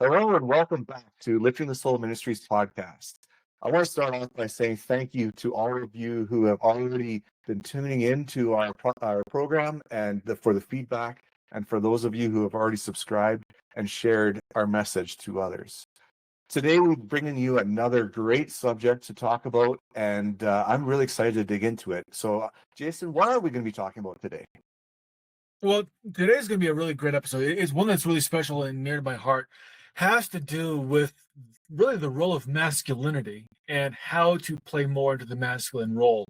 Hello and welcome back to Lifting the Soul Ministries podcast. I want to start off by saying thank you to all of you who have already been tuning into our program and for the feedback, and for those of you who have already subscribed and shared our message to others. Today we're bringing you another great subject to talk about, and I'm really excited to dig into it. So, Jason, what are we going to be talking about today? Well, today's going to be a really great episode. It's one that's really special and near to my heart. Has to do with really the role of masculinity and how to play more into the masculine role,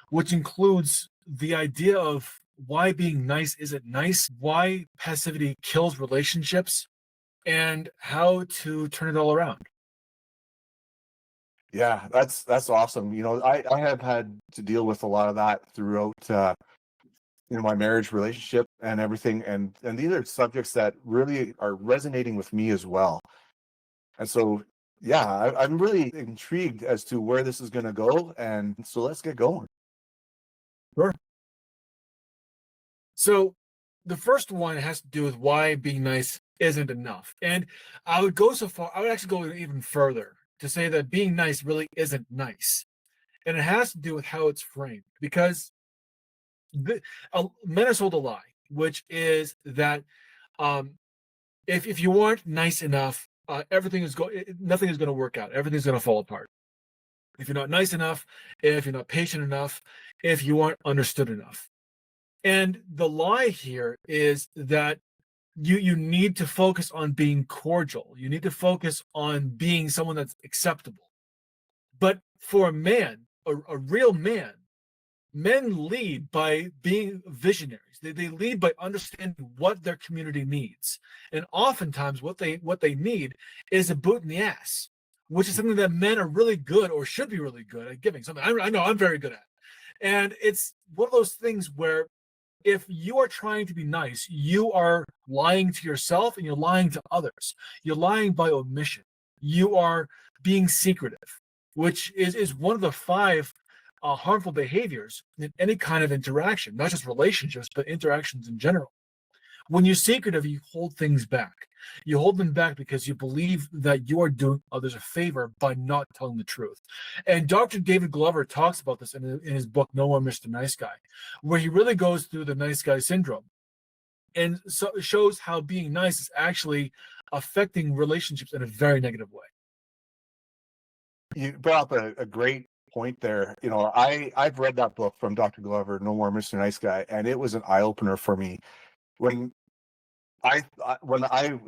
which includes the idea of why being nice isn't nice, why passivity kills relationships, and how to turn it all around. Yeah, that's awesome. You know, I have had to deal with a lot of that throughout my marriage relationship and everything, and these are subjects that really are resonating with me as well. And so yeah, I'm really intrigued as to where this is going to go, and so let's get going. Sure. So the first one has to do with why being nice isn't enough. And I would go so far, I would actually go even further to say that being nice really isn't nice. And it has to do with how it's framed, because men are sold a lie, which is that if you aren't nice enough, nothing is going to work out. Everything's going to fall apart. If you're not nice enough, if you're not patient enough, if you aren't understood enough. And the lie here is that you need to focus on being cordial. You need to focus on being someone that's acceptable. But for a man, a real man, men lead by being visionaries. They lead by understanding what their community needs. And oftentimes what they need is a boot in the ass, which is something that men are really good, or should be really good at giving. Something I know I'm very good at. And it's one of those things where if you are trying to be nice, you are lying to yourself and you're lying to others. You're lying by omission. You are being secretive, which is one of the 5 harmful behaviors in any kind of interaction, not just relationships, but interactions in general. When you're secretive, you hold things back. You hold them back because you believe that you are doing others a favor by not telling the truth. And Dr. David Glover talks about this in his book, No More Mr. Nice Guy, where he really goes through the nice guy syndrome and so shows how being nice is actually affecting relationships in a very negative way. You brought up a great point there. You know, I've read that book from Dr. Glover, No More Mr. Nice Guy, and it was an eye-opener for me when I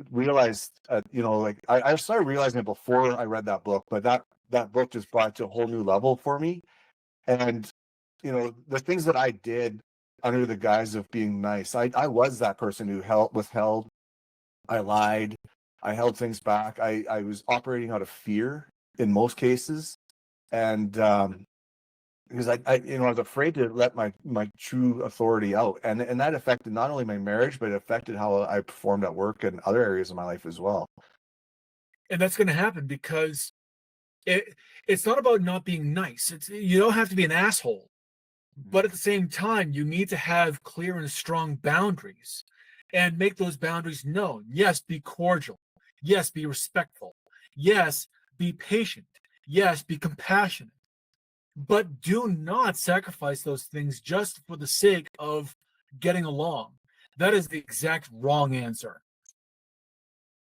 realized, I started realizing it before I read that book, but that book just brought it to a whole new level for me. And, you know, the things that I did under the guise of being nice, I was that person who withheld, I lied, I held things back. I was operating out of fear in most cases. And, because I was afraid to let my true authority out, and that affected not only my marriage, but it affected how I performed at work and other areas of my life as well. And that's going to happen because it's not about not being nice. You don't have to be an asshole, but at the same time, you need to have clear and strong boundaries. and make those boundaries known. Yes, be cordial. Yes, be respectful. Yes, be patient. Yes, be compassionate. But do not sacrifice those things just for the sake of getting along. That is the exact wrong answer.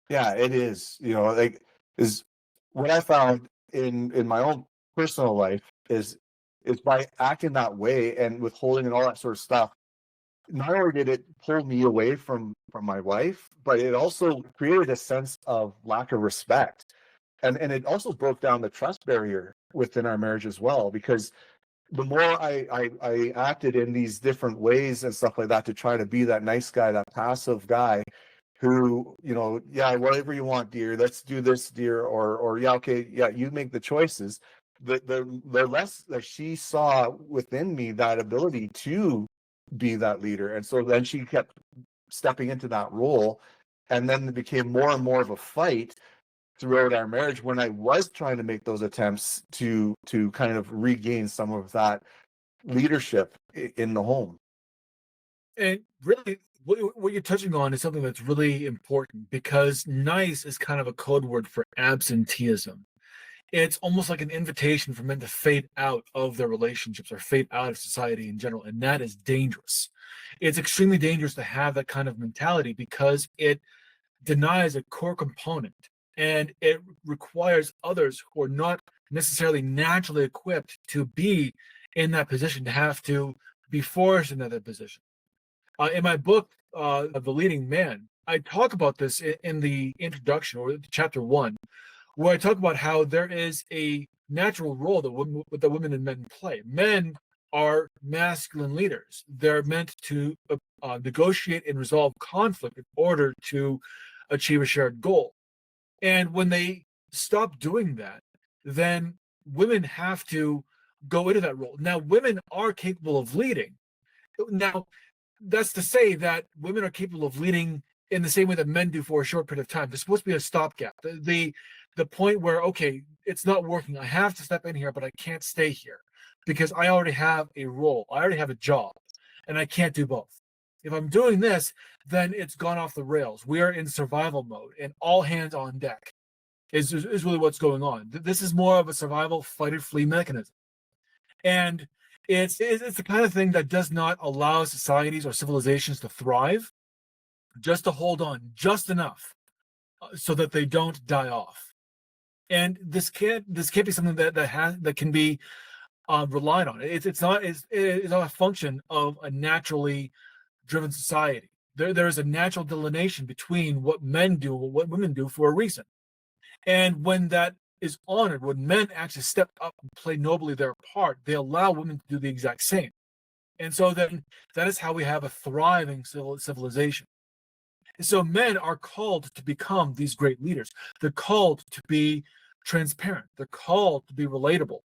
Yeah, it is. Like, is what I found in my own personal life is by acting that way and withholding and all that sort of stuff. Not only did it pull me away from my wife, but it also created a sense of lack of respect, and it also broke down the trust barrier within our marriage as well. Because the more I acted in these different ways and stuff like that to try to be that nice guy, that passive guy who, yeah, whatever you want, dear, let's do this, dear, or yeah, okay, yeah, you make the choices. The less that she saw within me that ability to be that leader. And so then she kept stepping into that role. And then it became more and more of a fight throughout our marriage when I was trying to make those attempts to kind of regain some of that leadership in the home. And really, what you're touching on is something that's really important, because nice is kind of a code word for absenteeism. It's almost like an invitation for men to fade out of their relationships or fade out of society in general. And that is dangerous. It's extremely dangerous to have that kind of mentality, because it denies a core component, and it requires others who are not necessarily naturally equipped to be in that position to have to be forced into that position. In my book, The Leading Man, I talk about this in the introduction, or chapter 1, where I talk about how there is a natural role that women and men play. Men are masculine leaders. They're meant to negotiate and resolve conflict in order to achieve a shared goal. And when they stop doing that, then women have to go into that role. Now, women are capable of leading. Now, that's to say that women are capable of leading in the same way that men do for a short period of time. There's supposed to be a stopgap. The point where, okay, it's not working. I have to step in here, but I can't stay here because I already have a role. I already have a job, and I can't do both. If I'm doing this, then it's gone off the rails. We are in survival mode, and all hands on deck is really what's going on. This is more of a survival fight or flee mechanism. And it's the kind of thing that does not allow societies or civilizations to thrive, just to hold on just enough so that they don't die off. And this can't be something that can be relied on. It's not a function of a naturally driven society. There is a natural delineation between what men do and what women do for a reason. And when that is honored, when men actually step up and play nobly their part, they allow women to do the exact same. And so then that is how we have a thriving civilization. And so men are called to become these great leaders. They're called to be transparent. They're called to be relatable,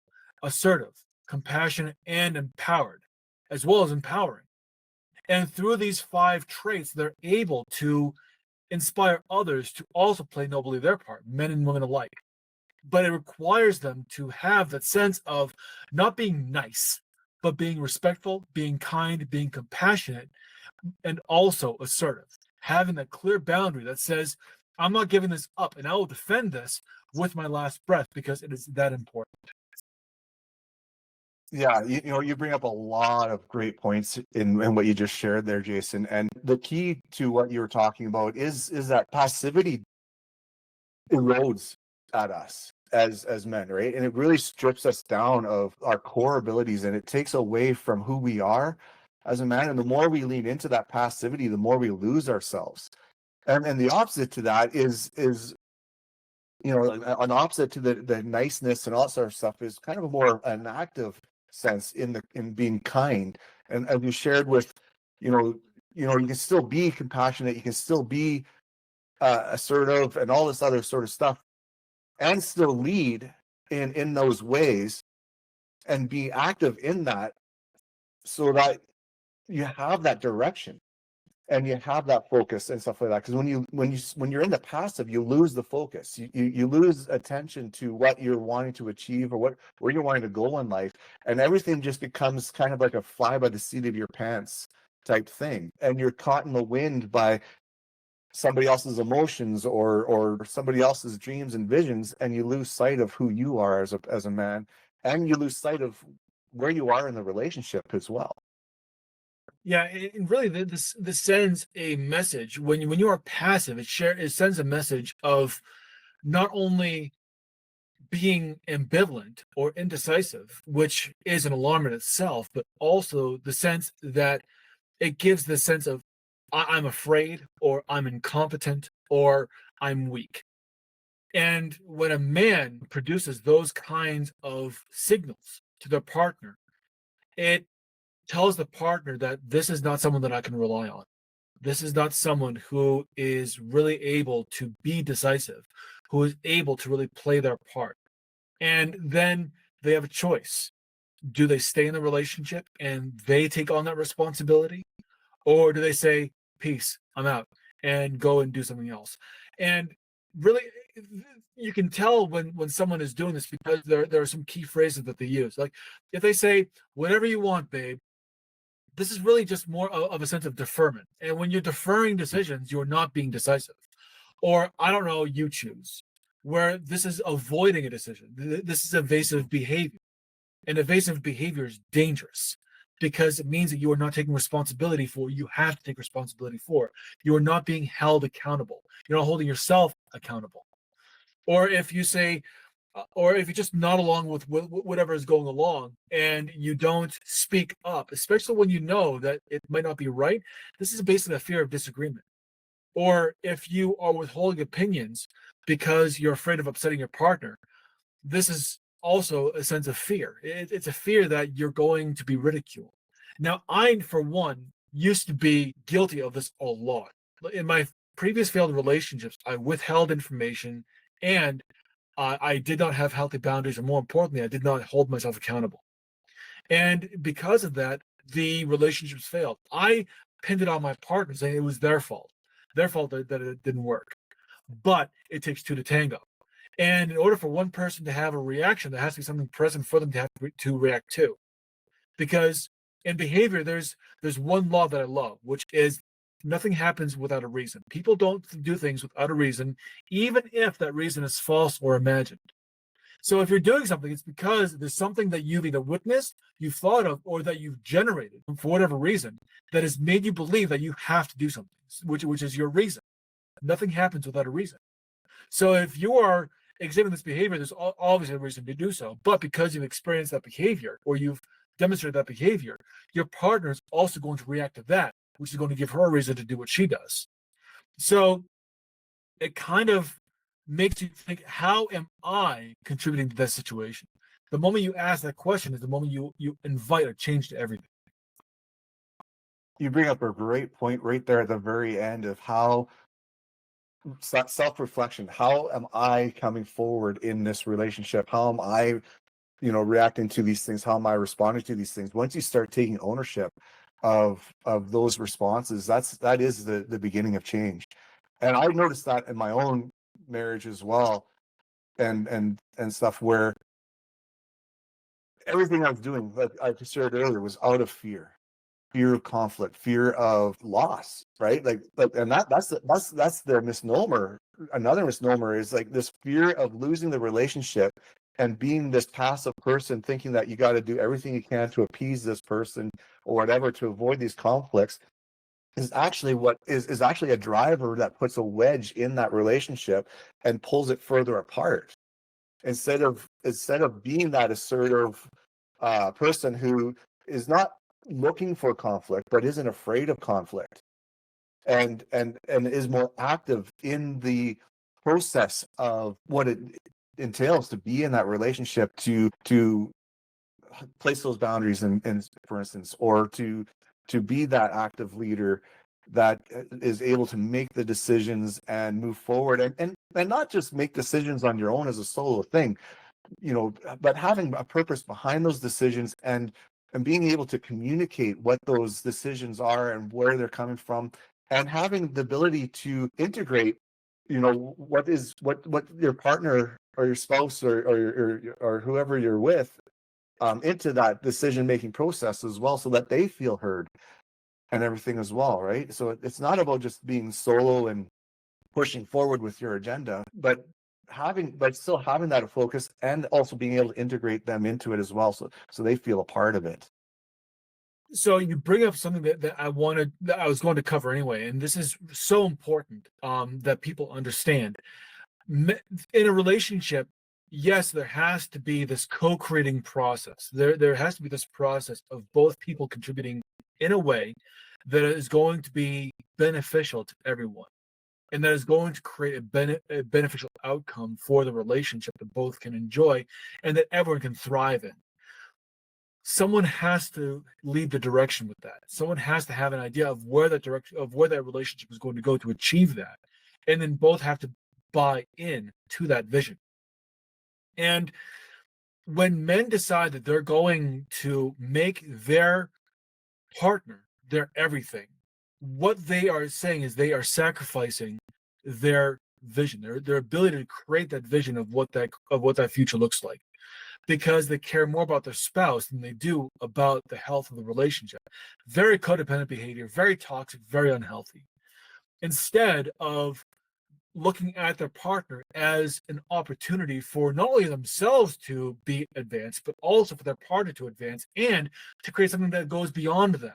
assertive, compassionate, and empowered, as well as empowering. And through these 5 traits, they're able to inspire others to also play nobly their part, men and women alike. But it requires them to have that sense of not being nice, but being respectful, being kind, being compassionate, and also assertive. Having that clear boundary that says, I'm not giving this up, and I will defend this with my last breath because it is that important. Yeah, you bring up a lot of great points in what you just shared there, Jason. And the key to what you were talking about is that passivity erodes at us as men, right? And it really strips us down of our core abilities, and it takes away from who we are as a man. And the more we lean into that passivity, the more we lose ourselves. And the opposite to that is an opposite to the niceness and all that sort of stuff is kind of a more an active sense in being kind. And as you shared with, you can still be compassionate, you can still be assertive and all this other sort of stuff, and still lead in those ways and be active in that, so that you have that direction and you have that focus and stuff like that. Because when you're in the passive, you lose the focus. You lose attention to what you're wanting to achieve or where you're wanting to go in life, and everything just becomes kind of like a fly by the seat of your pants type thing, and you're caught in the wind by somebody else's emotions or somebody else's dreams and visions, and you lose sight of who you are as a man, and you lose sight of where you are in the relationship as well. Yeah, and really, this sends a message when you are passive. It sends a message of not only being ambivalent or indecisive, which is an alarm in itself, but also the sense that it gives the sense of I'm afraid, or I'm incompetent, or I'm weak. And when a man produces those kinds of signals to their partner, it tells the partner that this is not someone that I can rely on. This is not someone who is really able to be decisive, who is able to really play their part. And then they have a choice. Do they stay in the relationship and they take on that responsibility? Or do they say, peace, I'm out, and go and do something else? And really, you can tell when someone is doing this because there are some key phrases that they use. Like if they say, whatever you want, babe, this is really just more of a sense of deferment. And when you're deferring decisions, you're not being decisive. Or I don't know, you choose, where this is avoiding a decision. This is evasive behavior. And evasive behavior is dangerous because it means that you are not taking responsibility for what you have to take responsibility for. You are not being held accountable. You're not holding yourself accountable. Or if you say, or if you're just not along with whatever is going along and you don't speak up, especially when you know that it might not be right, this is basically a fear of disagreement. Or if you are withholding opinions because you're afraid of upsetting your partner, this is also a sense of fear. It's a fear that you're going to be ridiculed. Now, I, for one, used to be guilty of this a lot. In my previous failed relationships, I withheld information and I did not have healthy boundaries, and more importantly, I did not hold myself accountable. And because of that, the relationships failed. I pinned it on my partner, saying it was their fault that it didn't work. But it takes two to tango. And in order for one person to have a reaction, there has to be something present for them to have to react to. Because in behavior, there's one law that I love, which is nothing happens without a reason. People don't do things without a reason, even if that reason is false or imagined. So if you're doing something, it's because there's something that you've either witnessed, you've thought of, or that you've generated for whatever reason that has made you believe that you have to do something, which is your reason. Nothing happens without a reason. So if you are exhibiting this behavior, there's obviously a reason to do so. But because you've experienced that behavior or you've demonstrated that behavior, your partner is also going to react to that, which is going to give her a reason to do what she does. So it kind of makes you think, how am I contributing to that situation? The moment you ask that question is the moment you invite a change to everything. You bring up a great point right there at the very end of how self-reflection, how am I coming forward in this relationship? How am I, reacting to these things? How am I responding to these things? Once you start taking ownership of those responses, that is the beginning of change. And I noticed that in my own marriage as well, and stuff, where everything I was doing, like I shared earlier, was out of fear of conflict, fear of loss, right? Like, and that's the misnomer. Another misnomer is like this fear of losing the relationship and being this passive person, thinking that you got to do everything you can to appease this person or whatever to avoid these conflicts, is actually what is actually a driver that puts a wedge in that relationship and pulls it further apart. Instead of being that assertive person who is not looking for conflict but isn't afraid of conflict, and is more active in the process of what it entails to be in that relationship, to place those boundaries in, for instance, or to be that active leader that is able to make the decisions and move forward, and not just make decisions on your own as a solo thing, but having a purpose behind those decisions, and being able to communicate what those decisions are and where they're coming from, and having the ability to integrate, what your partner or your spouse or whoever you're with, into that decision making process as well, so that they feel heard. and everything as well, right? So it's not about just being solo and pushing forward with your agenda, but still having that focus and also being able to integrate them into it as well, so they feel a part of it. So you bring up something that I was going to cover anyway, and this is so important that people understand. In a relationship, yes, there has to be this co-creating process. There has to be this process of both people contributing in a way that is going to be beneficial to everyone, and that is going to create a beneficial outcome for the relationship that both can enjoy and that everyone can thrive in. Someone has to lead the direction with that. Someone has to have an idea of where that relationship is going to go to achieve that. And then both have to buy in to that vision. And when men decide that they're going to make their partner their everything, what they are saying is they are sacrificing their vision, their ability to create that vision of what that future looks like, because they care more about their spouse than they do about the health of the relationship. Very codependent behavior, very toxic, very unhealthy. Instead of looking at their partner as an opportunity for not only themselves to be advanced, but also for their partner to advance and to create something that goes beyond them,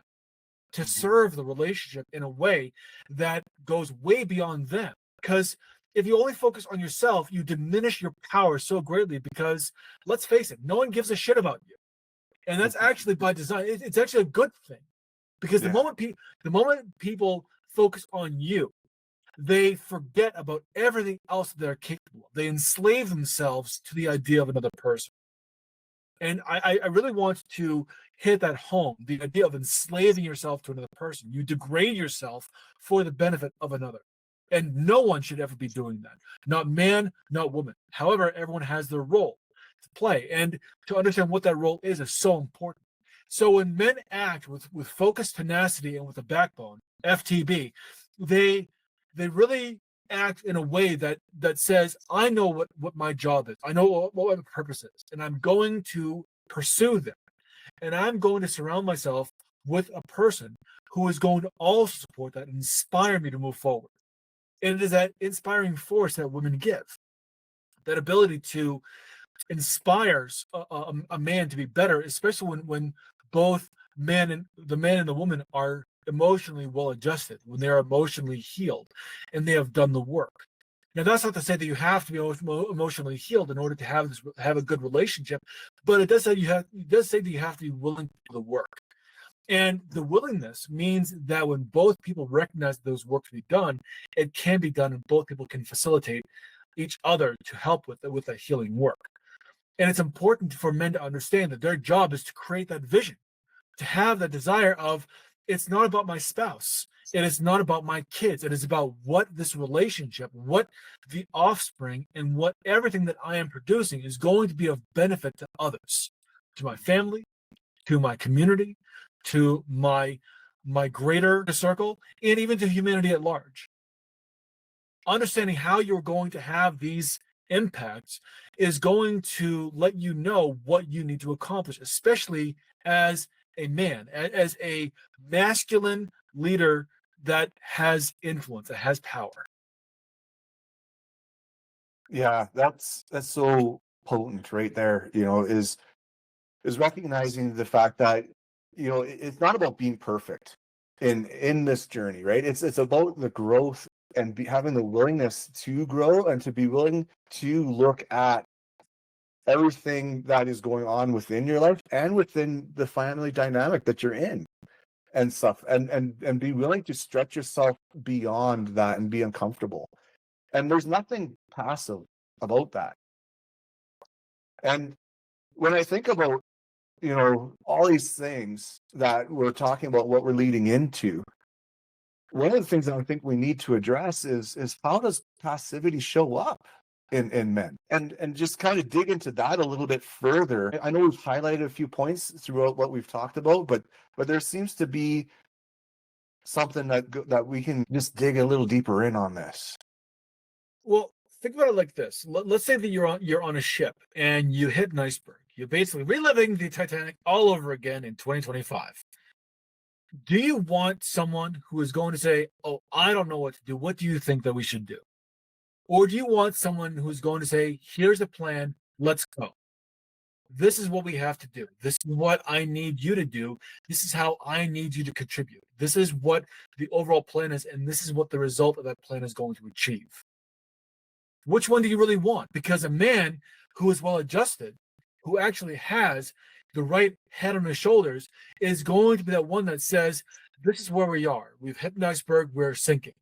to serve the relationship in a way that goes way beyond them. Because if you only focus on yourself, you diminish your power so greatly, because let's face it, no one gives a shit about you. And that's actually by design. It's actually a good thing, because the moment people focus on you, they forget about everything else they're capable of. They enslave themselves to the idea of another person. And I really want to hit that home, the idea of enslaving yourself to another person. You degrade yourself for the benefit of another. And no one should ever be doing that. Not man, not woman. However, everyone has their role to play. And to understand what that role is so important. So when men act with focused tenacity and with a backbone, FTB, they really act in a way that says, I know what my job is. I know what my purpose is, and I'm going to pursue them. And I'm going to surround myself with a person who is going to also support that and inspire me to move forward. And it is that inspiring force that women give, that ability to inspire a man to be better, especially when both the man and the woman are emotionally well adjusted, when they are emotionally healed and they have done the work. Now, that's not to say that you have to be emotionally healed in order to have a good relationship, but it does say that you have to be willing to do the work. And the willingness means that when both people recognize those work to be done, it can be done, and both people can facilitate each other to help with that healing work. And it's important for men to understand that their job is to create that vision, to have that desire of, it's not about my spouse. It is not about my kids. It is about what this relationship, what the offspring, and what everything that I am producing is going to be of benefit to others, to my family, to my community, to my greater circle, and even to humanity at large. Understanding how you're going to have these impacts is going to let you know what you need to accomplish, especially as a man, as a masculine leader that has influence, that has power. Yeah, that's so potent right there, is recognizing the fact that, it's not about being perfect in this journey, right? It's about the growth and having the willingness to grow and to be willing to look at everything that is going on within your life and within the family dynamic that you're in and stuff, and be willing to stretch yourself beyond that and be uncomfortable. And there's nothing passive about that. And when I think about, all these things that we're talking about, what we're leading into, one of the things that I think we need to address is how does passivity show up in men, and just kind of dig into that a little bit further. I know we've highlighted a few points throughout what we've talked about, but there seems to be something that we can just dig a little deeper in on this. Well, think about it like this. Let's say that you're on a ship and you hit an iceberg. You're basically reliving the Titanic all over again in 2025. Do you want someone who is going to say, "Oh, I don't know what to do. What do you think that we should do?" Or do you want someone who's going to say, "Here's a plan. Let's go. This is what we have to do. This is what I need you to do. This is how I need you to contribute. This is what the overall plan is, and this is what the result of that plan is going to achieve." Which one do you really want? Because a man who is well adjusted, who actually has the right head on his shoulders, is going to be that one that says, "This is where we are. We've hit an iceberg, we're sinking.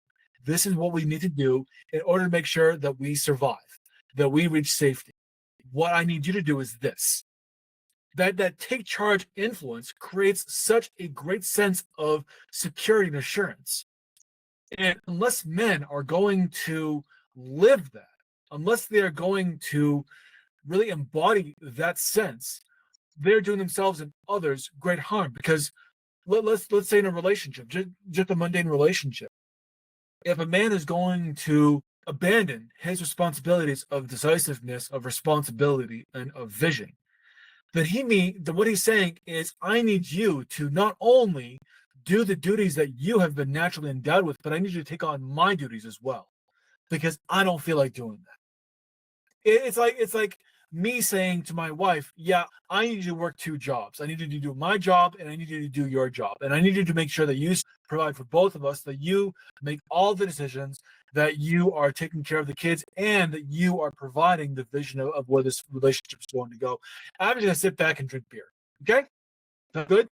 This is what we need to do in order to make sure that we survive, that we reach safety. What I need you to do is this." That take charge influence creates such a great sense of security and assurance. And unless men are going to live that, unless they are going to really embody that sense, they're doing themselves and others great harm. Because let's say in a relationship, just a mundane relationship, if a man is going to abandon his responsibilities of decisiveness, of responsibility, and of vision, then what he's saying is, I need you to not only do the duties that you have been naturally endowed with, but I need you to take on my duties as well, because I don't feel like doing that. It's like me saying to my wife, "Yeah, I need you to work two jobs. I need you to do my job, and I need you to do your job, and I need you to make sure that you provide for both of us, that you make all the decisions, that you are taking care of the kids, and that you are providing the vision of where this relationship is going to go. I'm just gonna sit back and drink beer." Okay, that good?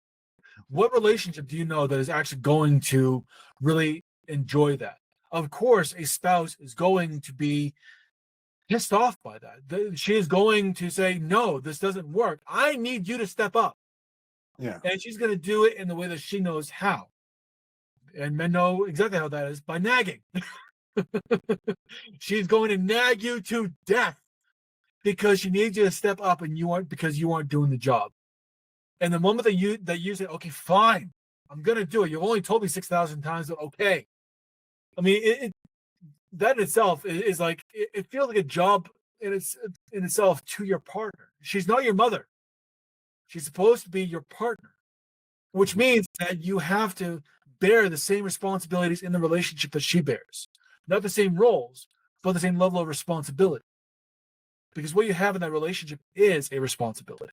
What relationship do you know that is actually going to really enjoy that? Of course, a spouse is going to be pissed off by that. She is going to say, "No, this doesn't work. I need you to step up." Yeah. And she's going to do it in the way that she knows how. And men know exactly how that is, by nagging. She's going to nag you to death because she needs you to step up, and you aren't, because you aren't doing the job. And the moment that you say, "Okay, fine, I'm going to do it. You've only told me 6,000 times, but okay." I mean, that in itself is like, it feels like a job in itself to your partner. She's not your mother. She's supposed to be your partner, which means that you have to bear the same responsibilities in the relationship that she bears. Not the same roles, but the same level of responsibility. Because what you have in that relationship is a responsibility.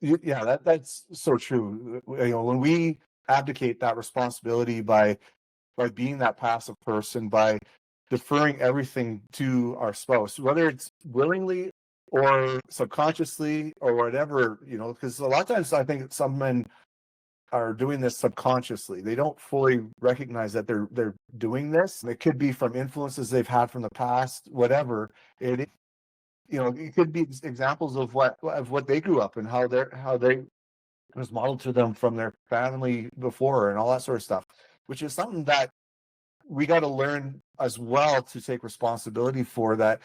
Yeah, that's so true. When we abdicate that responsibility by being that passive person, by deferring everything to our spouse, whether it's willingly or subconsciously or whatever, because a lot of times I think some men are doing this subconsciously. They don't fully recognize that they're doing this. It could be from influences they've had from the past, whatever. It could be examples of what they grew up and how they was modeled to them from their family before and all that sort of stuff, which is something that we got to learn as well to take responsibility for. That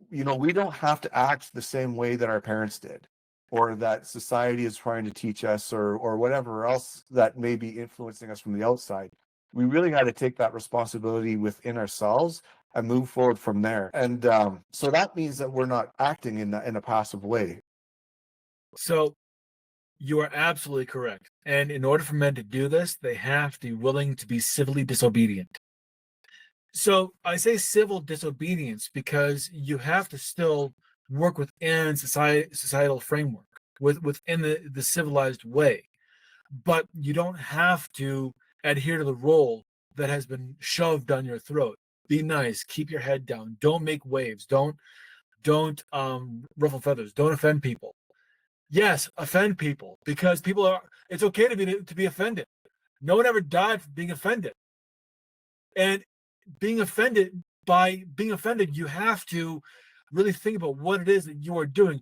we don't have to act the same way that our parents did, or that society is trying to teach us, or whatever else that may be influencing us from the outside. We really got to take that responsibility within ourselves and move forward from there. And so that means that we're not acting in a passive way. So you are absolutely correct. And in order for men to do this, they have to be willing to be civilly disobedient. So I say civil disobedience because you have to still work within societal framework, within the civilized way, but you don't have to adhere to the role that has been shoved down your throat. Be nice, keep your head down, don't make waves, don't ruffle feathers, don't offend people. Yes, offend people, because it's okay to be offended. No one ever died from being offended. And by being offended, you have to really think about what it is that you are doing.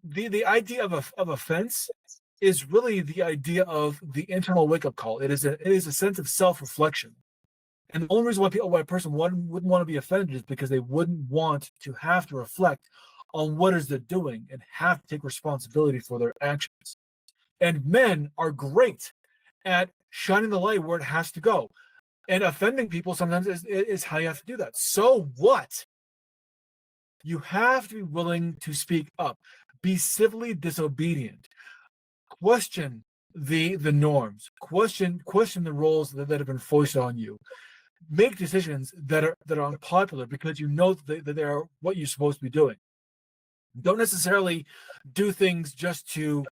The idea of offense is really the idea of the internal wake-up call. It is a sense of self-reflection. And the only reason why a person wouldn't want to be offended is because they wouldn't want to have to reflect on what is they're doing and have to take responsibility for their actions. And men are great at shining the light where it has to go. And offending people sometimes is how you have to do that. So what? You have to be willing to speak up. Be civilly disobedient. Question the norms, question the roles that have been foisted on you, make decisions that are unpopular because you know that they are what you're supposed to be doing. Don't necessarily do things just to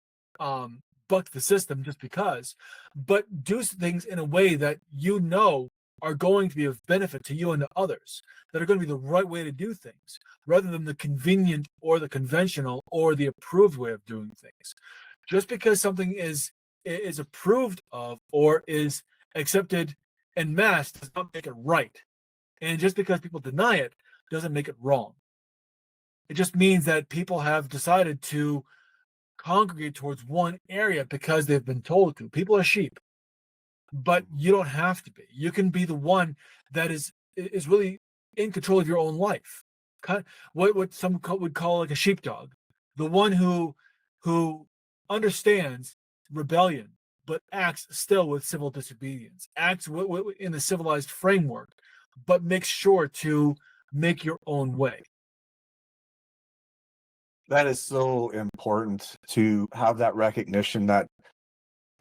buck the system just because, but do things in a way that you know are going to be of benefit to you and to others, that are going to be the right way to do things, rather than the convenient or the conventional or the approved way of doing things. Just because something is approved of or is accepted en masse does not make it right. And just because people deny it doesn't make it wrong. It just means that people have decided to congregate towards one area because they've been told to. People are sheep, but you don't have to be. You can be the one that is really in control of your own life. What some would call like a sheepdog, the one who understands rebellion but acts still with civil disobedience, acts in the civilized framework, but makes sure to make your own way. That is so important, to have that recognition that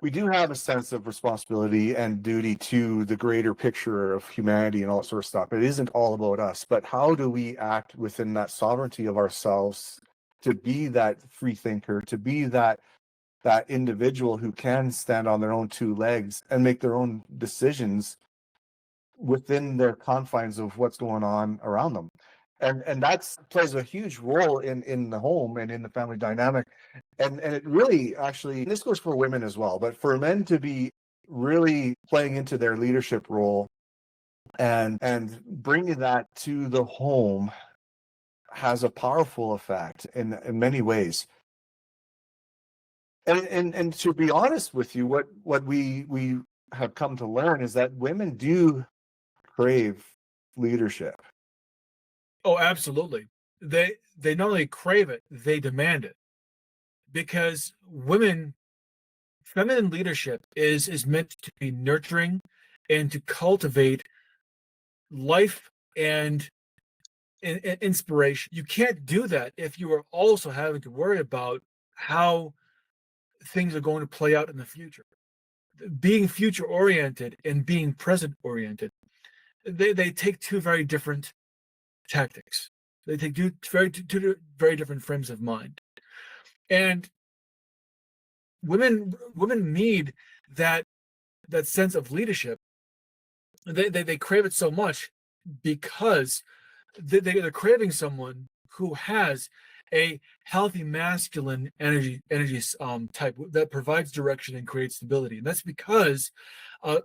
we do have a sense of responsibility and duty to the greater picture of humanity and all that sort of stuff. It isn't all about us, but how do we act within that sovereignty of ourselves to be that free thinker, to be that individual who can stand on their own two legs and make their own decisions within their confines of what's going on around them. And that's plays a huge role in the home and in the family dynamic. And it really, actually, and this goes for women as well, but for men to be really playing into their leadership role and bringing that to the home has a powerful effect in many ways. And to be honest with you, what we have come to learn is that women do crave leadership. Oh, absolutely. They not only crave it, they demand it. Because feminine leadership is meant to be nurturing and to cultivate life and inspiration. You can't do that if you are also having to worry about how things are going to play out in the future. Being future oriented and being present oriented, they take two very different tactics. They take two very different frames of mind. And women need that sense of leadership. They crave it so much because they're craving someone who has a healthy masculine energy type that provides direction and creates stability. And that's because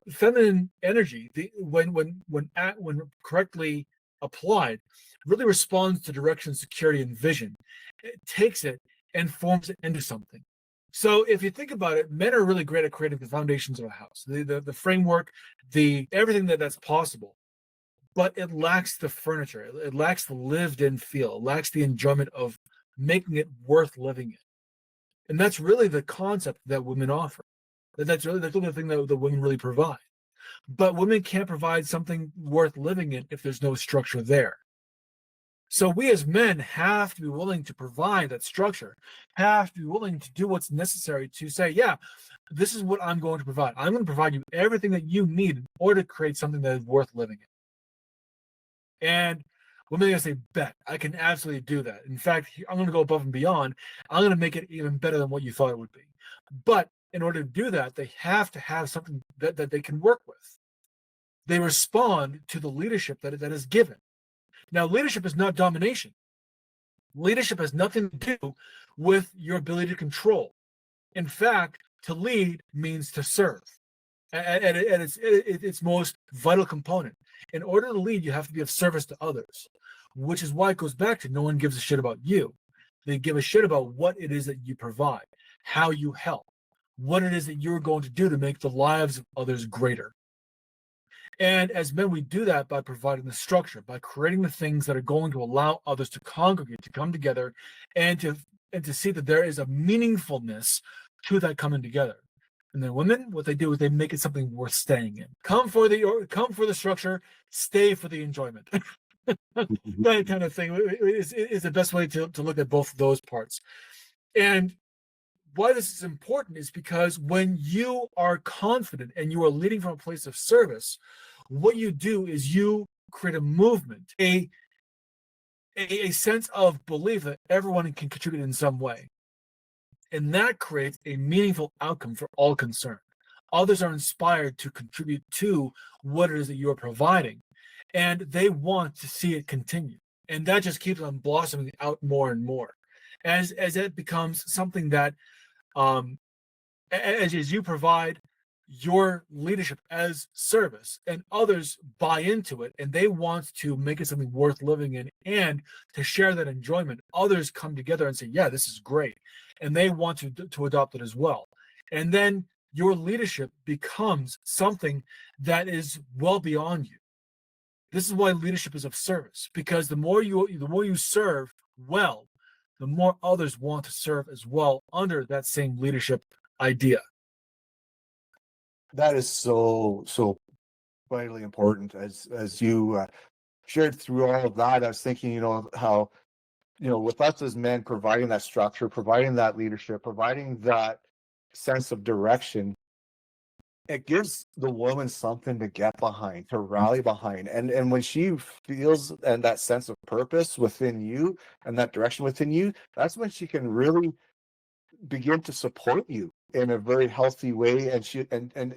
feminine energy, when correctly applied, really responds to direction, security, and vision. It takes it and forms it into something. So if you think about it, men are really great at creating the foundations of a house, the framework, everything that's possible. But it lacks the furniture. It lacks the lived-in feel. It lacks the enjoyment of making it worth living in. And that's really the concept that women offer. That's really the thing that the women really provide. But women can't provide something worth living in if there's no structure there. So we as men have to be willing to provide that structure, have to be willing to do what's necessary to say, yeah, this is what I'm going to provide. I'm going to provide you everything that you need in order to create something that is worth living in. And women are going to say, bet, I can absolutely do that. In fact, I'm going to go above and beyond. I'm going to make it even better than what you thought it would be. But in order to do that, they have to have something that they can work with. They respond to the leadership that is given. Now, leadership is not domination. Leadership has nothing to do with your ability to control. In fact, to lead means to serve at its most vital component. In order to lead, you have to be of service to others, which is why it goes back to no one gives a shit about you. They give a shit about what it is that you provide, how you help, what it is that you're going to do to make the lives of others greater. And as men, we do that by providing the structure, by creating the things that are going to allow others to congregate, to come together, and to see that there is a meaningfulness to that coming together. And then women, what they do is they make it something worth staying in. Come for the structure, stay for the enjoyment. That kind of thing is the best way to look at both of those parts. And why this is important is because when you are confident and you are leading from a place of service, what you do is you create a movement, a sense of belief that everyone can contribute in some way. And that creates a meaningful outcome for all concerned. Others are inspired to contribute to what it is that you are providing, and they want to see it continue. And that just keeps on blossoming out more and more as it becomes something that as you provide your leadership as service and others buy into it and they want to make it something worth living in and to share that enjoyment, others come together and say, yeah, this is great, and they want to adopt it as well. And then your leadership becomes something that is well beyond you. This is why leadership is of service, because the more you serve well, the more others want to serve as well under that same leadership idea. That is so vitally important. As you shared through all of that, I was thinking, how, with us as men, providing that structure, providing that leadership, providing that sense of direction, it gives the woman something to get behind, to rally behind. And when she feels and that sense of purpose within you and that direction within you, that's when she can really begin to support you in a very healthy way. And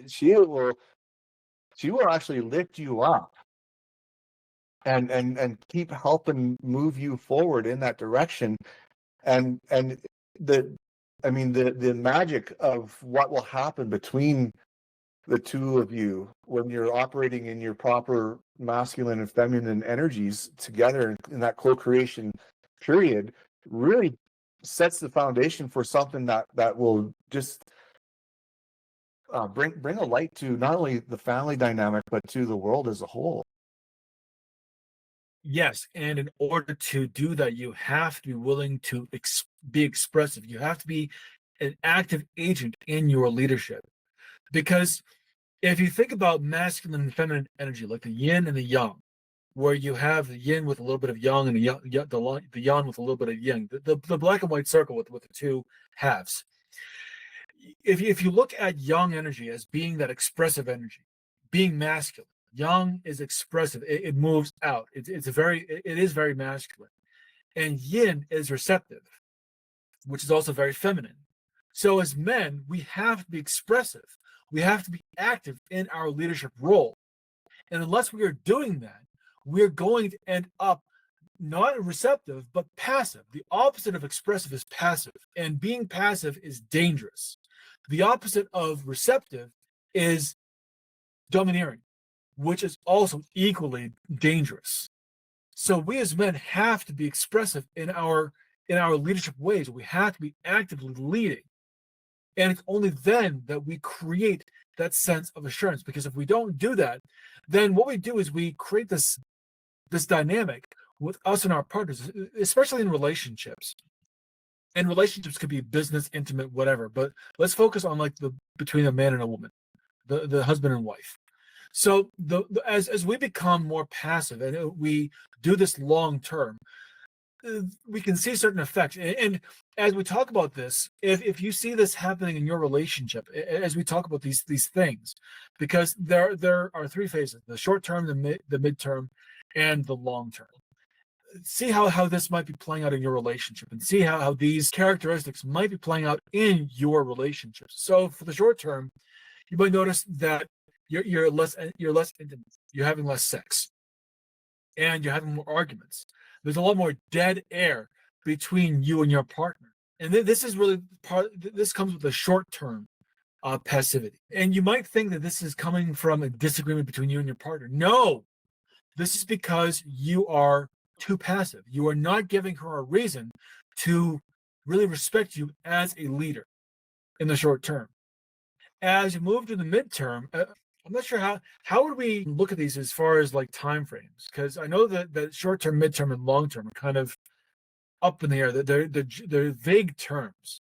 she will actually lift you up and keep helping move you forward in that direction. And the the magic of what will happen between the two of you when you're operating in your proper masculine and feminine energies together in that co-creation period really sets the foundation for something that will just bring a light to not only the family dynamic but to the world as a whole. Yes, and in order to do that, you have to be willing to be expressive. You have to be an active agent in your leadership. Because if you think about masculine and feminine energy, like the yin and the yang, where you have the yin with a little bit of yang and the yang with a little bit of yang, the black and white circle with the two halves. If you look at yang energy as being that expressive energy, being masculine, yang is expressive. It moves out. It is very masculine, and yin is receptive, which is also very feminine. So as men, we have to be expressive. We have to be active in our leadership role. And unless we are doing that, we're going to end up not receptive, but passive. The opposite of expressive is passive, and being passive is dangerous. The opposite of receptive is domineering, which is also equally dangerous. So we as men have to be expressive in our leadership ways. We have to be actively leading. And it's only then that we create that sense of assurance. Because if we don't do that, then what we do is we create this dynamic with us and our partners, especially in relationships. And relationships could be business, intimate, whatever. But let's focus on between a man and a woman, the husband and wife. So as we become more passive and we do this long term, we can see certain effects. And as we talk about this, if you see this happening in your relationship, as we talk about these things, because there are three phases: the short term, the midterm, and the long term. See how this might be playing out in your relationship, and see how these characteristics might be playing out in your relationships. So for the short term, you might notice that you're less intimate, you're having less sex, and you're having more arguments. There's a lot more dead air between you and your partner. And this is really this comes with a short-term passivity. And you might think that this is coming from a disagreement between you and your partner. No, this is because you are too passive. You are not giving her a reason to really respect you as a leader in the short term. As you move to the midterm, I'm not sure how would we look at these as far as time frames, because I know that short term, midterm, and long term are kind of up in the air. They're vague terms.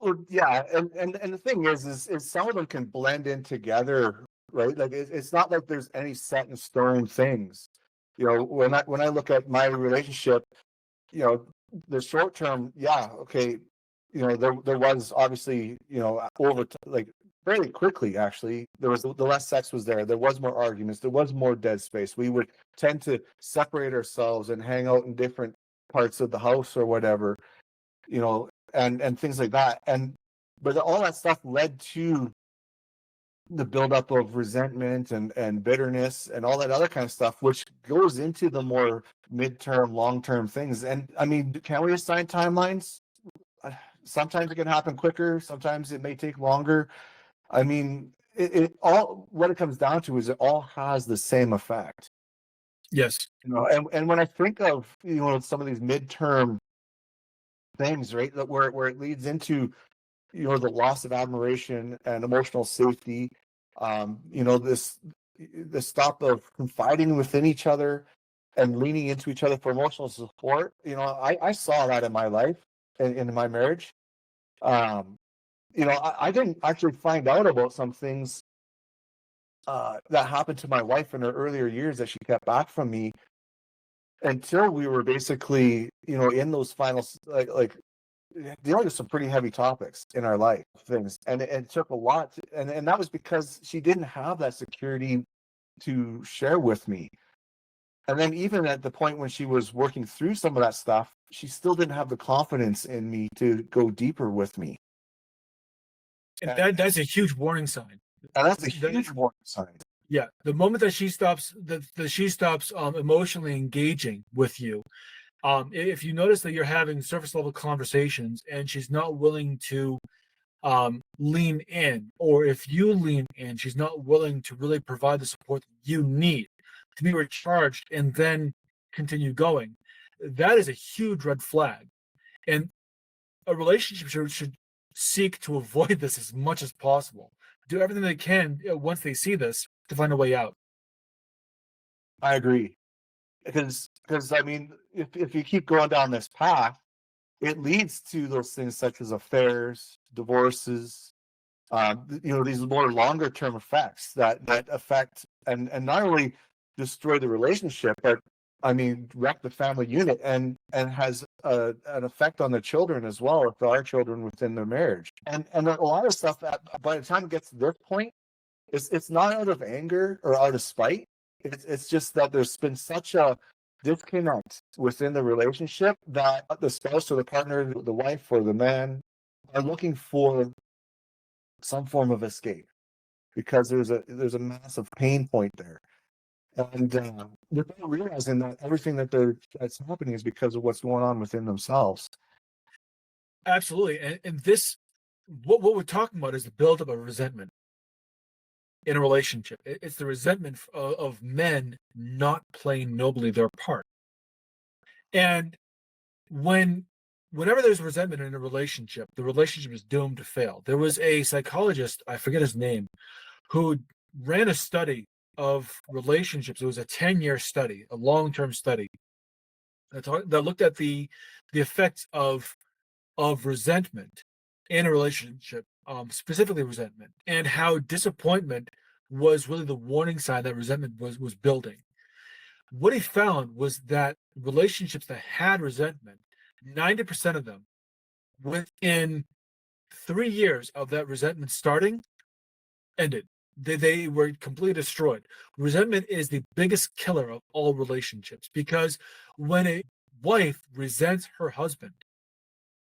Well, yeah, and the thing is some of them can blend in together, right? Like it's not like there's any set in stone things. When I look at my relationship, the short term, yeah, okay, there was obviously, like fairly quickly, actually, the less sex was there. There was more arguments. There was more dead space. We would tend to separate ourselves and hang out in different parts of the house or whatever, and things like that. But all that stuff led to the buildup of resentment and bitterness and all that other kind of stuff, which goes into the more midterm, long-term things. And I mean, can we assign timelines? Sometimes it can happen quicker. Sometimes it may take longer. I mean, what it comes down to is it all has the same effect. Yes. And when I think of, some of these midterm things, right, that where it leads into, the loss of admiration and emotional safety, this the stop of confiding within each other and leaning into each other for emotional support. I saw that in my life and in my marriage. I didn't actually find out about some things that happened to my wife in her earlier years that she kept back from me until we were basically, in those final, like dealing with some pretty heavy topics in our life things. And it took a lot and that was because she didn't have that security to share with me. And then even at the point when she was working through some of that stuff, she still didn't have the confidence in me to go deeper with me. And that's a huge warning sign. And that's a huge warning sign. Yeah, the moment that she stops, emotionally engaging with you, if you notice that you're having surface level conversations and she's not willing to lean in, or if you lean in, she's not willing to really provide the support that you need to be recharged and then continue going, that is a huge red flag. And a relationship should seek to avoid this as much as possible. Do everything they can once they see this to find a way out. I agree. Because I mean, if you keep going down this path, it leads to those things such as affairs, divorces, these more longer term effects that affect and not only destroy the relationship, but I mean wreck the family unit and has an effect on the children as well, if there are children within their marriage. And a lot of stuff that by the time it gets to this point, it's not out of anger or out of spite. It's just that there's been such a disconnect within the relationship that the spouse or the partner, the wife or the man, are looking for some form of escape because there's a massive pain point there, and without realizing that everything that's happening is because of what's going on within themselves. Absolutely. And this, what we're talking about is the buildup of resentment in a relationship. It's the resentment of men not playing nobly their part. And whenever there's resentment in a relationship, the relationship is doomed to fail. There was a psychologist, I forget his name, who ran a study of relationships. It was a 10-year study, a long-term study that looked at the effects of resentment in a relationship, specifically resentment, and how disappointment was really the warning sign that resentment was building. What he found was that relationships that had resentment, 90% of them, within 3 years of that resentment starting, ended. They were completely destroyed. Resentment is the biggest killer of all relationships because when a wife resents her husband,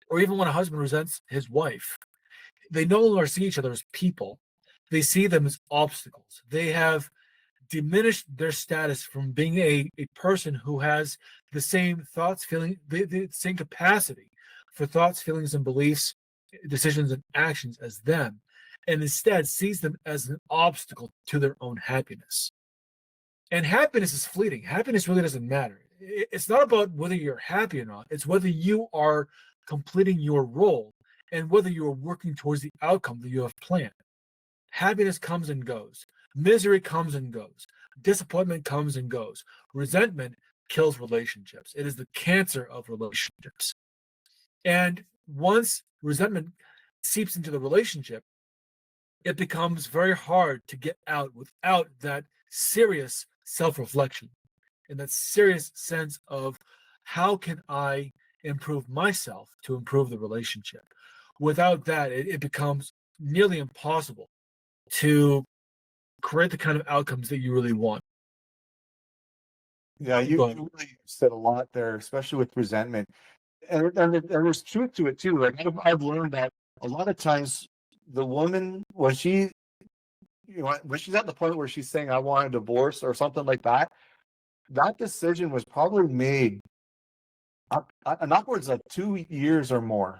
or even when a husband resents his wife, they no longer see each other as people. They see them as obstacles. They have diminished their status from being a person who has the same thoughts, feeling, the same capacity for thoughts, feelings, and beliefs, decisions, and actions as them, and instead sees them as an obstacle to their own happiness. And happiness is fleeting. Happiness really doesn't matter. It's not about whether you're happy or not. It's whether you are completing your role and whether you are working towards the outcome that you have planned. Happiness comes and goes. Misery comes and goes. Disappointment comes and goes. Resentment kills relationships. It is the cancer of relationships. And once resentment seeps into the relationship, it becomes very hard to get out without that serious self-reflection and that serious sense of how can I improve myself to improve the relationship? Without that, it becomes nearly impossible to create the kind of outcomes that you really want. Yeah, Go ahead. you really said a lot there, especially with resentment. And there's truth to it too. Like I've learned that a lot of times the woman, when she, when she's at the point where she's saying, I want a divorce or something like that, that decision was probably made upwards of 2 years or more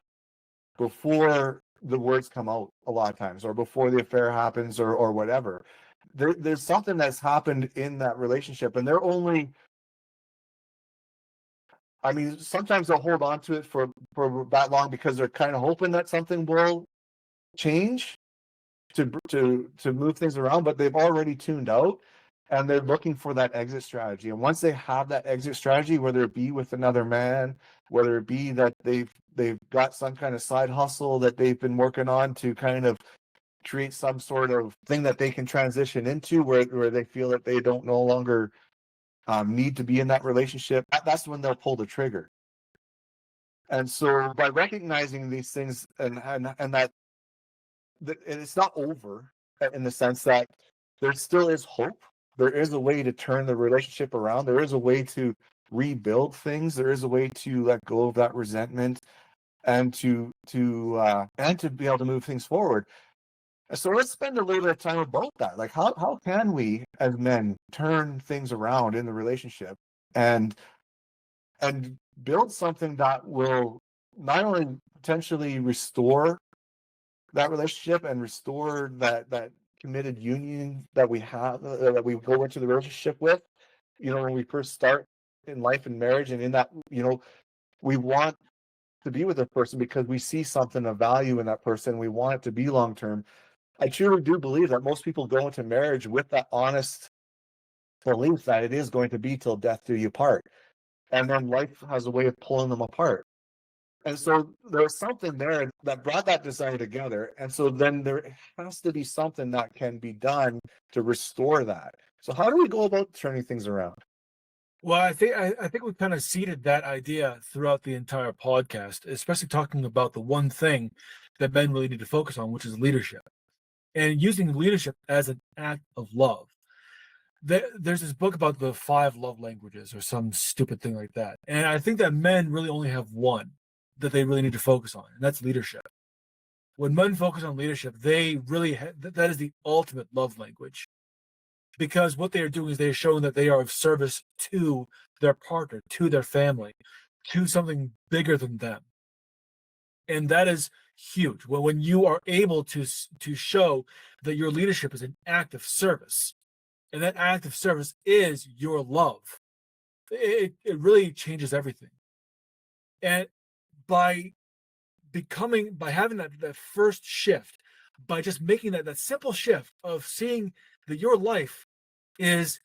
before the words come out a lot of times, or before the affair happens, or whatever. There's something that's happened in that relationship, and they're only, I mean, sometimes they'll hold on to it for that long because they're kind of hoping that something will change to move things around, but they've already tuned out and they're looking for that exit strategy. And once they have that exit strategy, whether it be with another man, whether it be that they've got some kind of side hustle that they've been working on to kind of create some sort of thing that they can transition into, where they feel that they don't no longer need to be in that relationship, that's when they'll pull the trigger. And so by recognizing these things, and that it's not over, in the sense that there still is hope. There is a way to turn the relationship around. There is a way to rebuild things. There is a way to let go of that resentment, and to be able to move things forward. So let's spend a little bit of time about that. Like how can we as men turn things around in the relationship, and build something that will not only potentially restore that relationship and restore that committed union that we have, that we go into the relationship with, when we first start in life and marriage, and in that, we want to be with a person because we see something of value in that person. We want it to be long term. I truly do believe that most people go into marriage with that honest belief that it is going to be till death do you part, and then life has a way of pulling them apart. And so there's something there that brought that desire together. And so then there has to be something that can be done to restore that. So how do we go about turning things around? Well, I think we've kind of seeded that idea throughout the entire podcast, especially talking about the one thing that men really need to focus on, which is leadership, and using leadership as an act of love. There's this book about the 5 love languages or some stupid thing like that, and I think that men really only have one that they really need to focus on, and that's leadership. When men focus on leadership, they really that is the ultimate love language, because what they are doing is they are showing that they are of service to their partner, to their family, to something bigger than them. And that is huge. Well, when you are able to show that your leadership is an act of service, and that act of service is your love, it really changes everything. And by by having that first shift, by just making that simple shift of seeing that your life is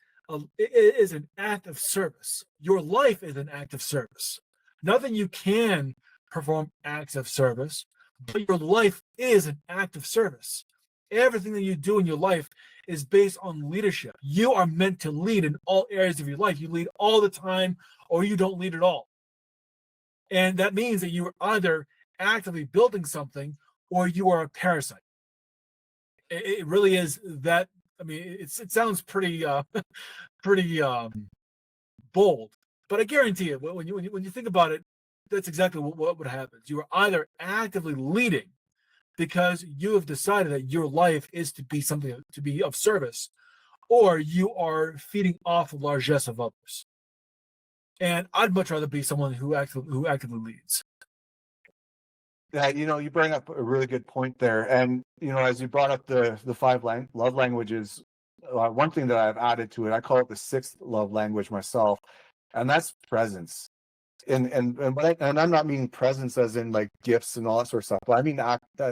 is an act of service. Your life is an act of service. Not that you can perform acts of service, but your life is an act of service. Everything that you do in your life is based on leadership. You are meant to lead in all areas of your life. You lead all the time, or you don't lead at all. And that means that you are either actively building something or you are a parasite. It really is that. I mean, it sounds pretty pretty bold, but I guarantee you, when you think about it, that's exactly what happens. You are either actively leading because you have decided that your life is to be something to be of service, or you are feeding off the largesse of others. And I'd much rather be someone who actively leads. Yeah, you bring up a really good point there. And, as you brought up the five love languages, one thing that I've added to it, I call it the sixth love language myself, and that's presence. And I'm not meaning presence as in like gifts and all that sort of stuff, but I mean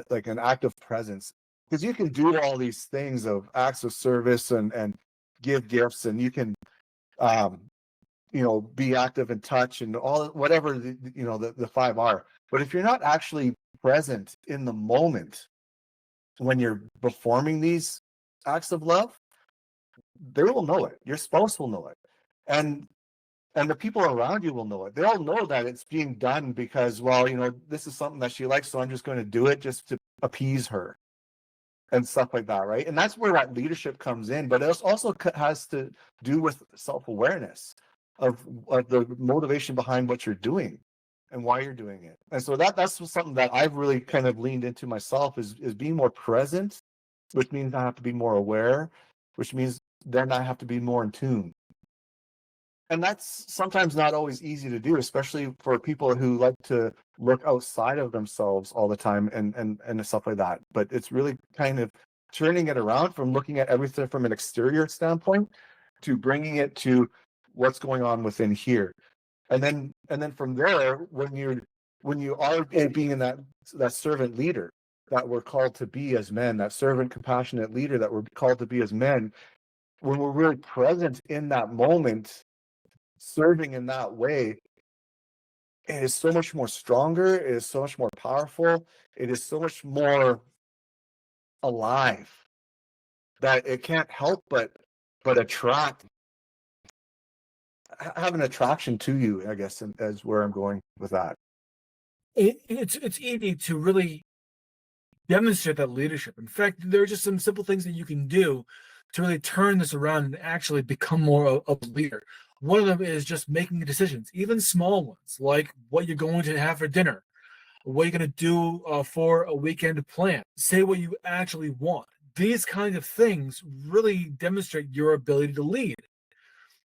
like an act of presence. Because you can do all these things of acts of service, and give gifts, and you can um, be active in touch and all whatever the five are. But if you're not actually present in the moment when you're performing these acts of love, they will know it. Your spouse will know it. And And the people around you will know it. They'll know that it's being done because, well, this is something that she likes, so I'm just going to do it just to appease her and stuff like that, right? And that's where that leadership comes in. But it also has to do with self-awareness of the motivation behind what you're doing and why you're doing it. And so that's something that I've really kind of leaned into myself is being more present, which means I have to be more aware, which means then I have to be more in tune. And that's sometimes not always easy to do, especially for people who like to look outside of themselves all the time and stuff like that. But it's really kind of turning it around from looking at everything from an exterior standpoint to bringing it to what's going on within here. And then from there, when you are being in that servant leader that we're called to be as men, that servant compassionate leader that we're called to be as men, when we're really present in that moment, serving in that way, it is so much more stronger, it is so much more powerful, it is so much more alive that it can't help but attract, have an attraction to you, I guess, as where I'm going with that. It's easy to really demonstrate that leadership. In fact, there are just some simple things that you can do to really turn this around and actually become more of a leader. One of them is just making decisions, even small ones, like what you're going to have for dinner, what you're going to do for a weekend plan. Say what you actually want. These kinds of things really demonstrate your ability to lead.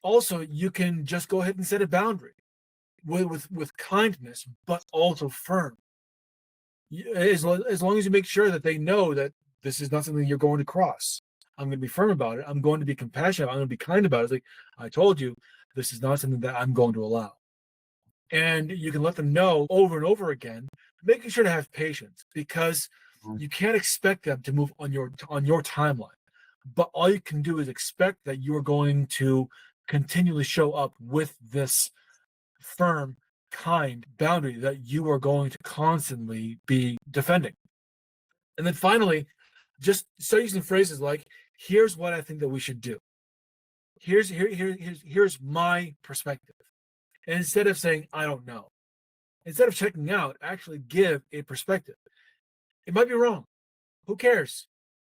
Also, you can just go ahead and set a boundary with kindness, but also firm. As long as you make sure that they know that this is not something you're going to cross. I'm going to be firm about it. I'm going to be compassionate. I'm going to be kind about it. It's like, I told you, this is not something that I'm going to allow. And you can let them know over and over again, making sure to have patience, because you can't expect them to move on your timeline. But all you can do is expect that you are going to continually show up with this firm, kind boundary that you are going to constantly be defending. And then finally, just start using phrases like, here's what I think that we should do. Here's my perspective. And instead of saying, I don't know, instead of checking out, actually give a perspective. It might be wrong. Who cares?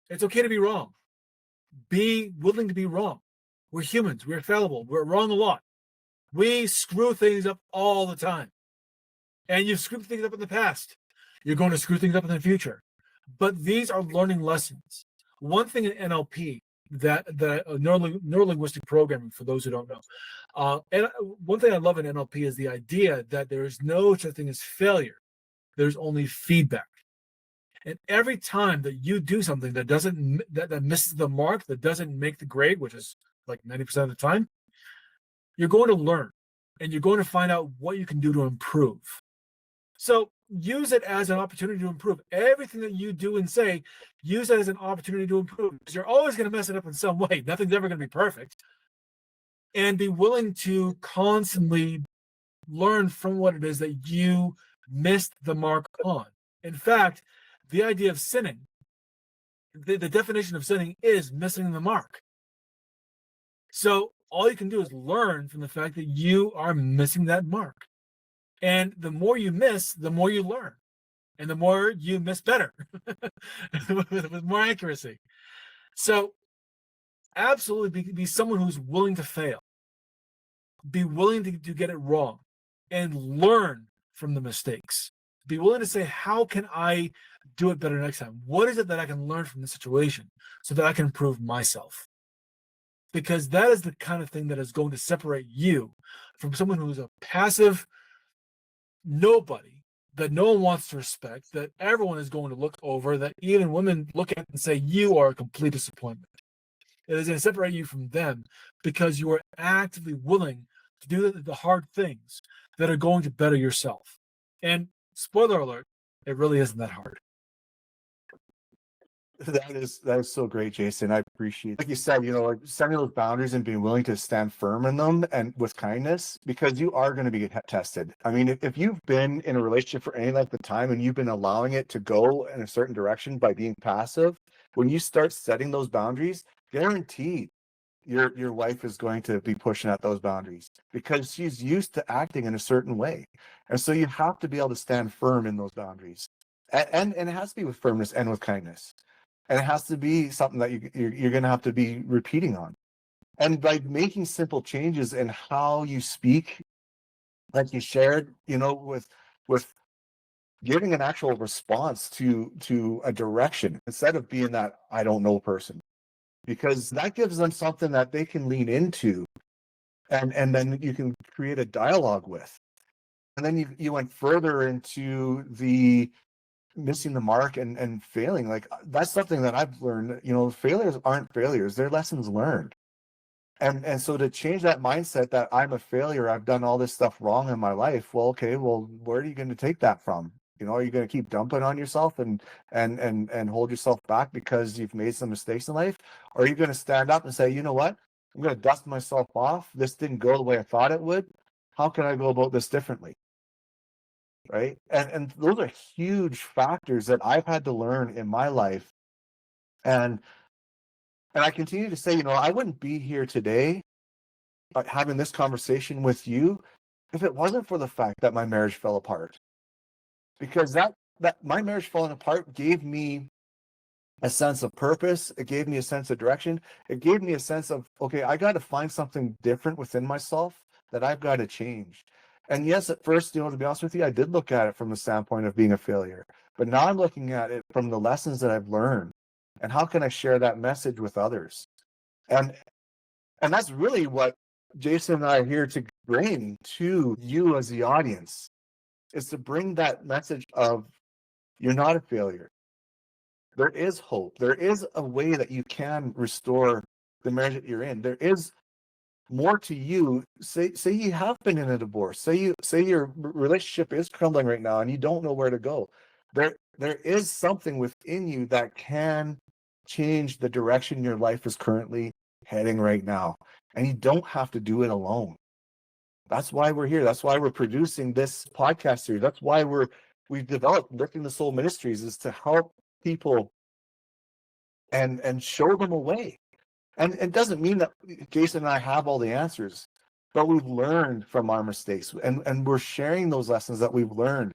It's okay to be wrong. Be willing to be wrong. We're humans. We're fallible. We're wrong a lot. We screw things up all the time. And you've screwed things up in the past. You're going to screw things up in the future. But these are learning lessons. One thing in NLP, that neuro-linguistic programming, for those who don't know, and one thing I love in NLP is the idea that there is no such thing as failure. There's only feedback. And every time that you do something that that misses the mark, that doesn't make the grade, which is like 90% of the time, you're going to learn, and you're going to find out what you can do to improve. So use it as an opportunity to improve. Everything that you do and say, use it as an opportunity to improve, because you're always going to mess it up in some way. Nothing's ever going to be perfect. And be willing to constantly learn from what it is that you missed the mark on. In fact, the idea of sinning, the definition of sinning is missing the mark. So all you can do is learn from the fact that you are missing that mark. And the more you miss, the more you learn. And the more you miss better, with more accuracy. So absolutely be someone who's willing to fail. Be willing to get it wrong and learn from the mistakes. Be willing to say, how can I do it better next time? What is it that I can learn from the situation so that I can improve myself? Because that is the kind of thing that is going to separate you from someone who is a passive nobody that no one wants to respect, that everyone is going to look over, that even women look at and say, you are a complete disappointment. It is going to separate you from them because you are actively willing to do the hard things that are going to better yourself. And spoiler alert, it really isn't that hard. That is so great, Jason. I appreciate, like you said, like setting those boundaries and being willing to stand firm in them and with kindness, because you are going to be tested. I mean, if you've been in a relationship for any length of time and you've been allowing it to go in a certain direction by being passive, when you start setting those boundaries, guaranteed your wife is going to be pushing at those boundaries because she's used to acting in a certain way. And so you have to be able to stand firm in those boundaries. And it has to be with firmness and with kindness. And it has to be something that you're going to have to be repeating on. And by making simple changes in how you speak, like you shared, with giving an actual response to a direction instead of being that I don't know person, because that gives them something that they can lean into, and then you can create a dialogue with. And then you went further into the missing the mark and failing. Like that's something that I've learned, failures aren't failures, they're lessons learned. And so to change that mindset that I'm a failure, I've done all this stuff wrong in my life. Well, okay, well, where are you going to take that from? Are you going to keep dumping on yourself and hold yourself back because you've made some mistakes in life? Or are you going to stand up and say, you know what? I'm going to dust myself off. This didn't go the way I thought it would. How can I go about this differently? Right? And those are huge factors that I've had to learn in my life. And I continue to say, I wouldn't be here today having this conversation with you if it wasn't for the fact that my marriage fell apart. Because that my marriage falling apart gave me a sense of purpose. It gave me a sense of direction. It gave me a sense of, okay, I got to find something different within myself that I've got to change. And yes, at first, to be honest with you, I did look at it from the standpoint of being a failure. But now I'm looking at it from the lessons that I've learned and how can I share that message with others. And that's really what Jason and I are here to bring to you as the audience, is to bring that message of you're not a failure. There is hope. There is a way that you can restore the marriage that you're in. There is more to you. Say you have been in a divorce. Say your relationship is crumbling right now and you don't know where to go. There is something within you that can change the direction your life is currently heading right now. And you don't have to do it alone. That's why we're here. That's why we're producing this podcast series. That's why we've developed Lifting the Soul Ministries, is to help people and show them a way. And it doesn't mean that Jason and I have all the answers, but we've learned from our mistakes and we're sharing those lessons that we've learned.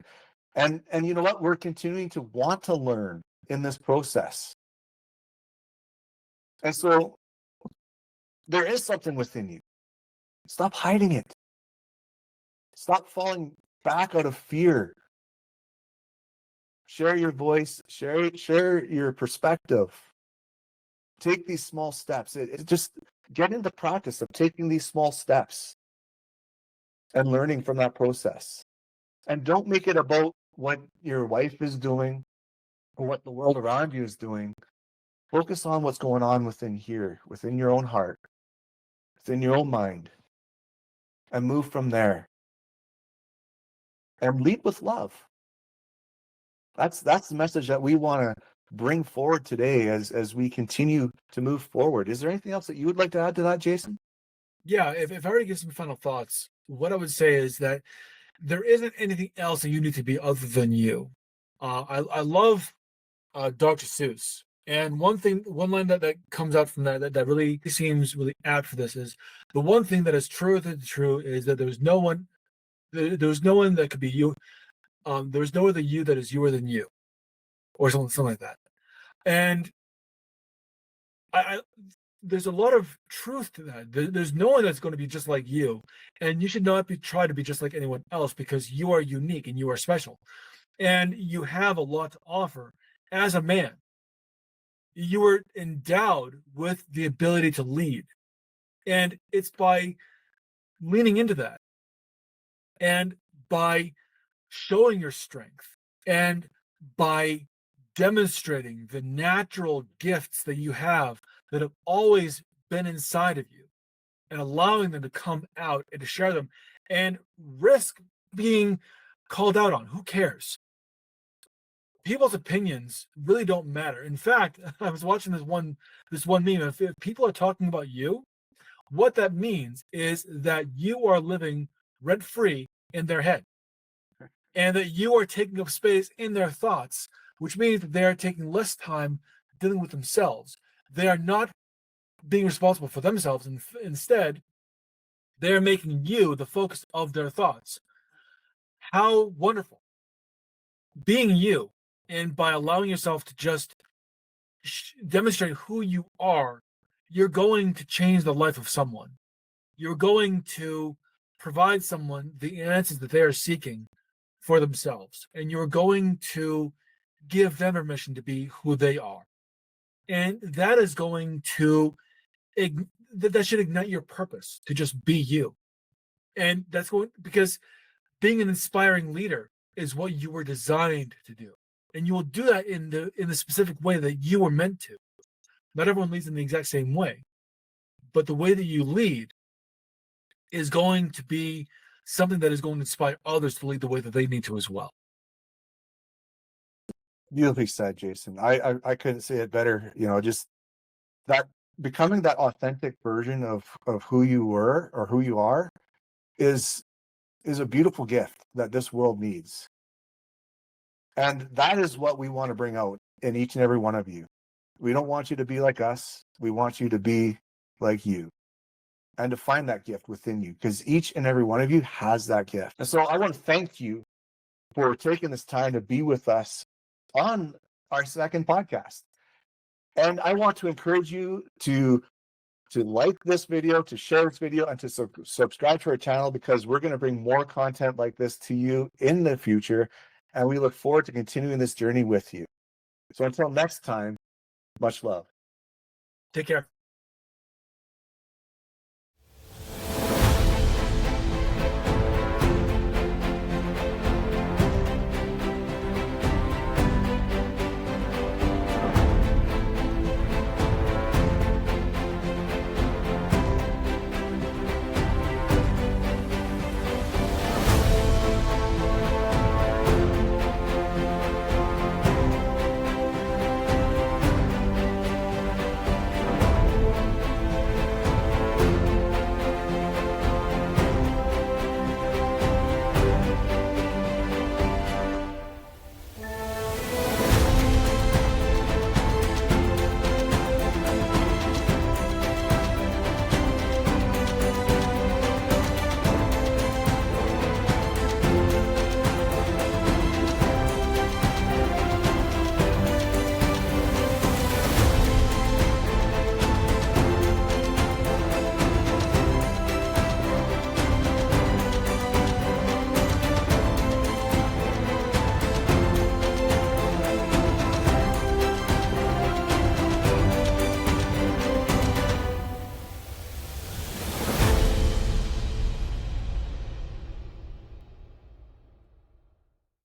And you know what? We're continuing to want to learn in this process. And so there is something within you. Stop hiding it. Stop falling back out of fear. Share your voice, share your perspective. Take these small steps. It just get into practice of taking these small steps and learning from that process. And don't make it about what your wife is doing or what the world around you is doing. Focus on what's going on within here, within your own heart, within your own mind, and move from there. And lead with love. That's the message that we want to bring forward today as we continue to move forward. Is there anything else that you would like to add to that, Jason? Yeah, if I were to give some final thoughts, what I would say is that there isn't anything else that you need to be other than you. I love Dr. Seuss. And one line that comes out from that really seems really apt for this is, the one thing that is truer than true is that there's no one that could be you. There's no other you that is youer than you, or something like that. And I there's a lot of truth to that. There's no one that's going to be just like you, and you should not try to be just like anyone else, because you are unique and you are special, and you have a lot to offer as a man. You are endowed with the ability to lead, and it's by leaning into that and by showing your strength and by demonstrating the natural gifts that you have that have always been inside of you, and allowing them to come out and to share them and risk being called out on. Who cares? People's opinions really don't matter. In fact, I was watching this one meme. If people are talking about you, what that means is that you are living rent free in their head, and that you are taking up space in their thoughts, which means that they are taking less time dealing with themselves. They are not being responsible for themselves, and instead they're making you the focus of their thoughts. How wonderful. Being you, and by allowing yourself to just demonstrate who you are, you're going to change the life of someone. You're going to provide someone the answers that they are seeking for themselves, and you're going to give them permission to be who they are. And that is going to that should ignite your purpose to just be you. And that's going, because being an inspiring leader is what you were designed to do, and you will do that in the specific way that you were meant to. Not everyone leads in the exact same way, but the way that you lead is going to be something that is going to inspire others to lead the way that they need to as well. Beautifully said, Jason. I couldn't say it better. You know, just that becoming that authentic version of who you were or who you are is a beautiful gift that this world needs. And that is what we want to bring out in each and every one of you. We don't want you to be like us. We want you to be like you, and to find that gift within you, because each and every one of you has that gift. And so I want to thank you for taking this time to be with us on our second podcast. And I want to encourage you to like this video, to share this video, and to subscribe to our channel, because we're going to bring more content like this to you in the future. And we look forward to continuing this journey with you. So until next time, much love. Take care.